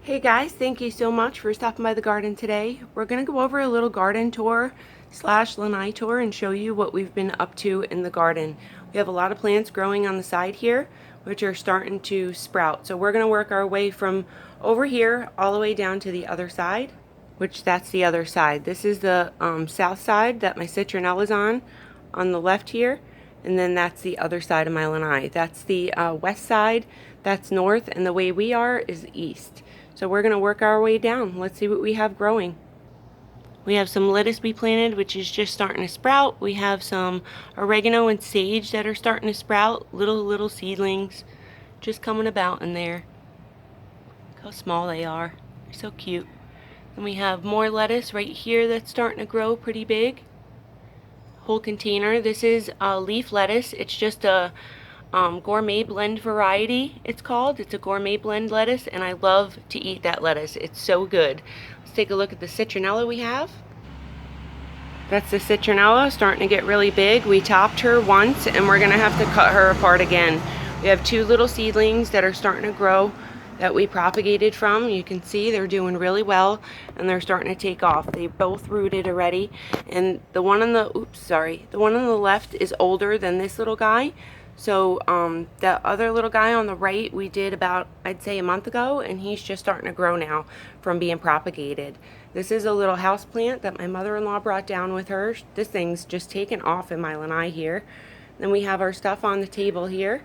Hey guys, thank you so much for stopping by the garden today. We're going to go over a little garden tour slash lanai tour and show you what we've been up to in the garden. We have a lot of plants growing on the side here which are starting to sprout. So we're going to work our way from over here all the way down to the other side, which that's the other side. This is the south side that my Citronella is on the left here. And then that's the other side of my lanai. That's the west side, that's north, and the way we are is east. So we're going to work our way down. Let's see what we have growing. We have some lettuce we planted, which is just starting to sprout. We have some oregano and sage that are starting to sprout. Little seedlings just coming about in there. Look how small they are. They're so cute. Then we have more lettuce right here that's starting to grow pretty big. Whole container. This is leaf lettuce. It's just a gourmet blend variety, it's called. It's a gourmet blend lettuce, and I love to eat that lettuce. It's so good. Let's take a look at the citronella we have. That's the citronella starting to get really big. We topped her once, and we're going to have to cut her apart again. We have two little seedlings that are starting to grow that we propagated from. You can see they're doing really well, and they're starting to take off. They both rooted already, and the one on the one on the left is older than this little guy. So the other little guy on the right we did about, I'd say, a month ago, and he's just starting to grow now from being propagated. This is a little house plant that my mother-in-law brought down with her. This thing's just taken off in my lanai here. Then we have our stuff on the table here.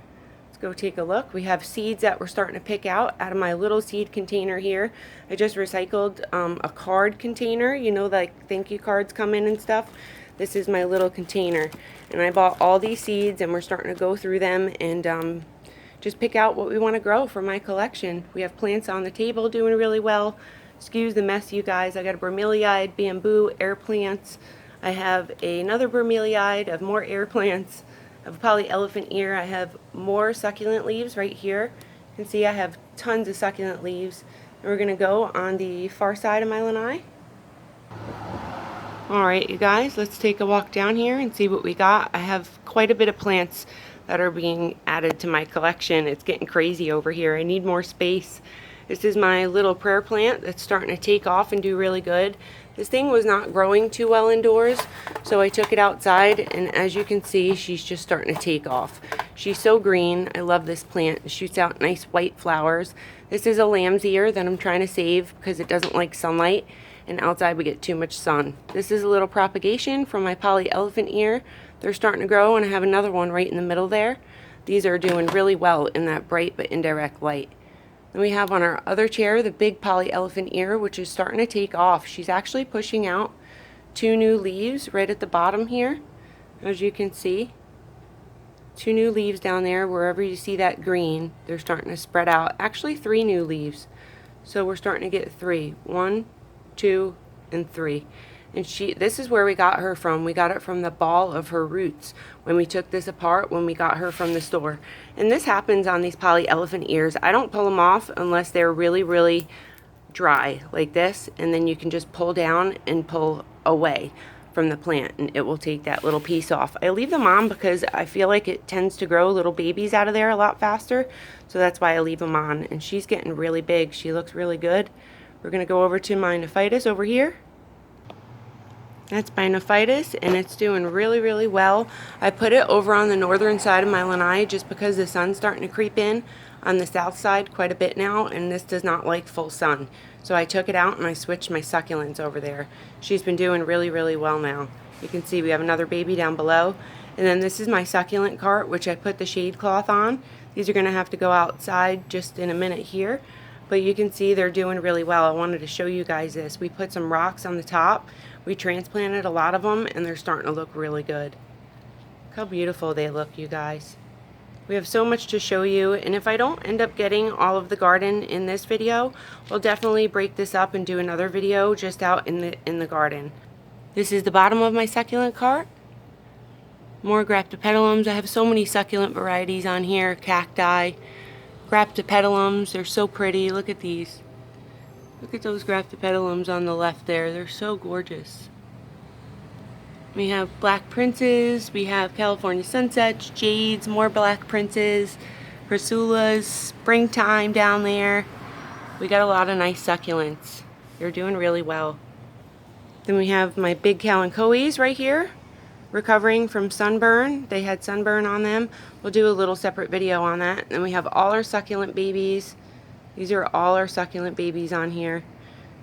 Let's go take a look. We have seeds that we're starting to pick out of my little seed container here. I just recycled a card container, you know, like thank you cards come in and stuff. This is my little container, and I bought all these seeds, and we're starting to go through them and just pick out what we want to grow for my collection. We have plants on the table doing really well. Excuse the mess, you guys. I got a bromeliad, bamboo, air plants. I have another bromeliad, of more air plants. I have a poly-elephant ear. I have more succulent leaves right here. You can see I have tons of succulent leaves. And we're going to go on the far side of my lanai. Alright, you guys, let's take a walk down here and see what we got. I have quite a bit of plants that are being added to my collection. It's getting crazy over here. I need more space. This is my little prayer plant that's starting to take off and do really good. This thing was not growing too well indoors, so I took it outside, and as you can see, she's just starting to take off. She's so green. I love this plant. It shoots out nice white flowers. This is a lamb's ear that I'm trying to save because it doesn't like sunlight, and outside we get too much sun. This is a little propagation from my poly-elephant ear. They're starting to grow, and I have another one right in the middle there. These are doing really well in that bright but indirect light. Then we have on our other chair the big poly-elephant ear, which is starting to take off. She's actually pushing out two new leaves right at the bottom here, as you can see. Two new leaves down there. Wherever you see that green, they're starting to spread out. Actually, three new leaves. So we're starting to get three. 1, 2, and 3. And this is where we got her from. We got it from the ball of her roots when we took this apart when we got her from the store. And this happens on these poly-elephant ears. I don't pull them off unless they're really dry like this, and then you can just pull down and pull away from the plant, and it will take that little piece off. I leave them on because I feel like it tends to grow little babies out of there a lot faster, so that's why I leave them on. And she's getting really big. She looks really good. We're going to go over to my Nephitis over here. That's my Nephitis, and it's doing really well. I put it over on the northern side of my lanai just because the sun's starting to creep in on the south side quite a bit now, and this does not like full sun. So I took it out and I switched my succulents over there. She's been doing really well now. You can see we have another baby down below. And then this is my succulent cart, which I put the shade cloth on. These are going to have to go outside just in a minute here. But you can see they're doing really well. I wanted to show you guys this. We put some rocks on the top. We transplanted a lot of them, and they're starting to look really good. Look how beautiful they look, you guys. We have so much to show you, and if I don't end up getting all of the garden in this video, we'll definitely break this up and do another video just out in the garden. This is the bottom of my succulent cart. More graptopetalums. I have so many succulent varieties on here. Cacti, graptopetalums. They're so pretty. Look at these. Look at those graptopetalums on the left there. They're so gorgeous. We have black princes, we have California sunsets, jades, more black princes, Ursulas, springtime down there. We got a lot of nice succulents. They're doing really well. Then we have my big kalanchoes right here, recovering from sunburn. They had sunburn on them. We'll do a little separate video on that. Then we have all our succulent babies. These are all our succulent babies on here.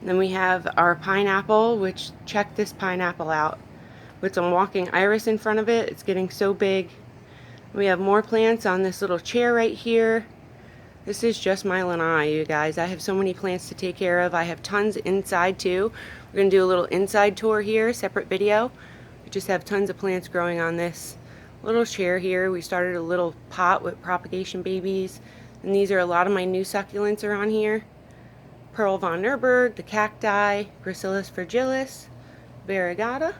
And then we have our pineapple, which check this pineapple out. With some walking iris in front of it, it's getting so big. We have more plants on this little chair right here. This is just my lanai, you guys. I have so many plants to take care of. I have tons inside too. We're going to do a little inside tour here, separate video. We just have tons of plants growing on this little chair here. We started a little pot with propagation babies. And these are a lot of my new succulents are on here. Pearl von Nerberg, the cacti, Gracilis fragilis, variegata,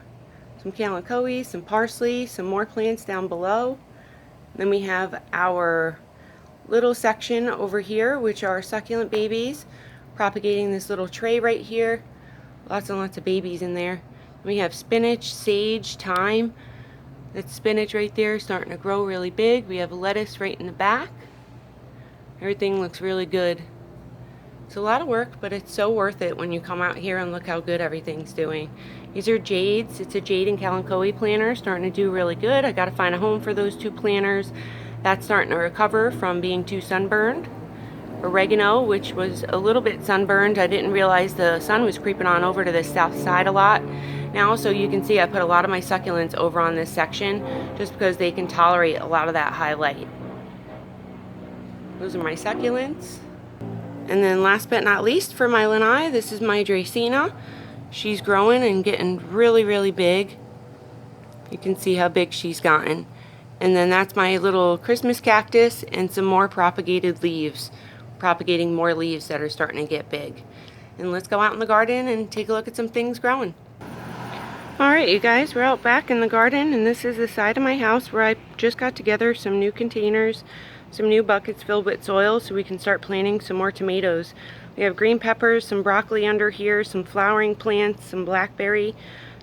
some kalanchoes, some parsley, some more plants down below. Then we have our little section over here, which are succulent babies, propagating this little tray right here. Lots and lots of babies in there. We have spinach, sage, thyme. That's spinach right there, starting to grow really big. We have lettuce right in the back. Everything looks really good. It's a lot of work, but it's so worth it when you come out here and look how good everything's doing. These are jades. It's a jade and kalanchoe planter, starting to do really good. I got to find a home for those two planters. That's starting to recover from being too sunburned. Oregano, which was a little bit sunburned. I didn't realize the sun was creeping on over to the south side a lot now, so you can see I put a lot of my succulents over on this section just because they can tolerate a lot of that high light. Those are my succulents. And then last but not least for my lanai, this is my Dracaena. She's growing and getting really, really big. You can see how big she's gotten. And then that's my little Christmas cactus and some more propagated leaves. Propagating more leaves that are starting to get big. And let's go out in the garden and take a look at some things growing. Alright you guys, we're out back in the garden, and this is the side of my house where I just got together some new containers, some new buckets filled with soil so we can start planting some more tomatoes. We have green peppers, some broccoli under here, some flowering plants, some blackberry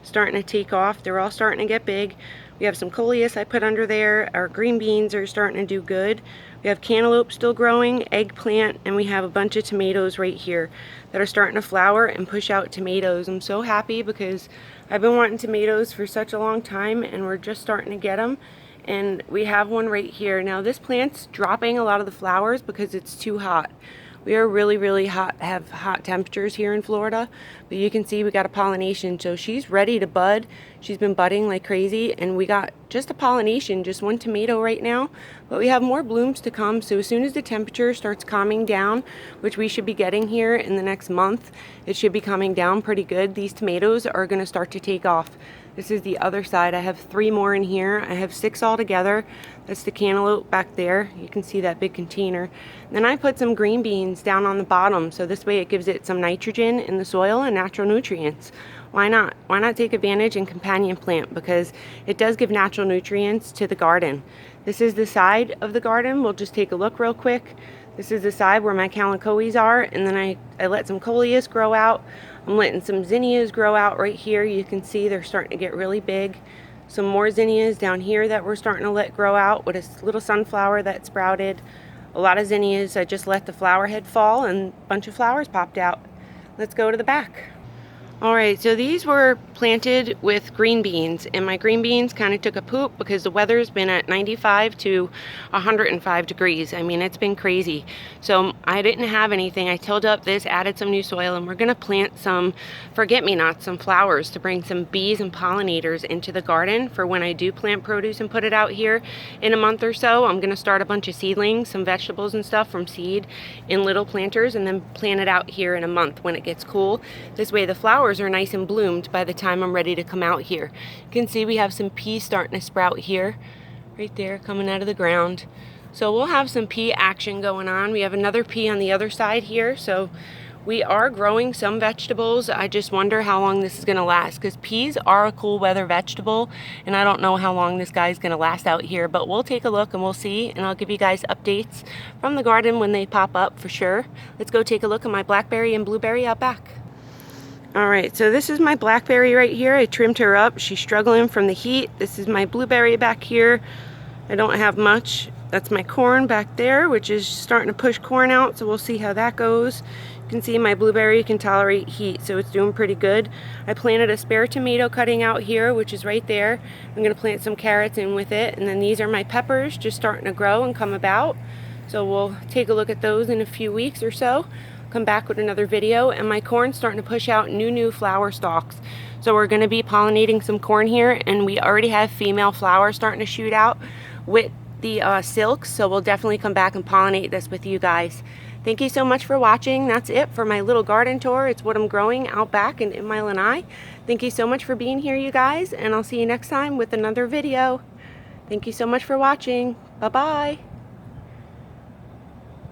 starting to take off. They're all starting to get big. We have some coleus I put under there. Our green beans are starting to do good. We have cantaloupe still growing, eggplant, and we have a bunch of tomatoes right here that are starting to flower and push out tomatoes. I'm so happy because I've been wanting tomatoes for such a long time, and we're just starting to get them. And we have one right here. Now this plant's dropping a lot of the flowers because it's too hot. We are really, really hot, have hot temperatures here in Florida, but you can see we got a pollination, so she's ready to bud. She's been budding like crazy, and we got just a pollination, just one tomato right now, but we have more blooms to come. So as soon as the temperature starts calming down, which we should be getting here in the next month, it should be coming down pretty good. These tomatoes are going to start to take off. This is the other side. I have 3 more in here. I have 6 altogether. That's the cantaloupe back there. You can see that big container. And then I put some green beans down on the bottom, so this way it gives it some nitrogen in the soil and natural nutrients. Why not? Why not take advantage and companion plant? Because it does give natural nutrients to the garden. This is the side of the garden. We'll just take a look real quick. This is the side where my kalanchoes are, and then I let some coleus grow out. I'm letting some zinnias grow out right here. You can see they're starting to get really big. Some more zinnias down here that we're starting to let grow out with a little sunflower that sprouted. A lot of zinnias, I just let the flower head fall and a bunch of flowers popped out. Let's go to the back. Alright, so these were planted with green beans, and my green beans kind of took a poop because the weather's been at 95 to 105 degrees. I mean, it's been crazy. So I didn't have anything. I tilled up this, added some new soil, and we're going to plant some forget-me-nots, some flowers to bring some bees and pollinators into the garden for when I do plant produce and put it out here in a month or so. I'm going to start a bunch of seedlings, some vegetables and stuff from seed in little planters, and then plant it out here in a month when it gets cool. This way the flowers are nice and bloomed by the time I'm ready to come out here. You can see we have some peas starting to sprout here, right there, coming out of the ground. So we'll have some pea action going on. We have another pea on the other side here, so we are growing some vegetables. I just wonder how long this is going to last, because peas are a cool weather vegetable, and I don't know how long this guy's going to last out here, but we'll take a look and we'll see, and I'll give you guys updates from the garden when they pop up for sure. Let's go take a look at my blackberry and blueberry out back. Alright, so this is my blackberry right here. I trimmed her up. She's struggling from the heat. This is my blueberry back here. I don't have much. That's my corn back there, which is starting to push corn out, so we'll see how that goes. You can see my blueberry can tolerate heat, so it's doing pretty good. I planted a spare tomato cutting out here, which is right there. I'm going to plant some carrots in with it, and then these are my peppers just starting to grow and come about. So we'll take a look at those in a few weeks or so. Come back with another video. And my corn's starting to push out new flower stalks. So we're going to be pollinating some corn here, and we already have female flowers starting to shoot out with the silks. So we'll definitely come back and pollinate this with you guys. Thank you so much for watching. That's it for my little garden tour. It's what I'm growing out back and in my lanai. Thank you so much for being here, you guys, and I'll see you next time with another video. Thank you so much for watching. Bye-bye.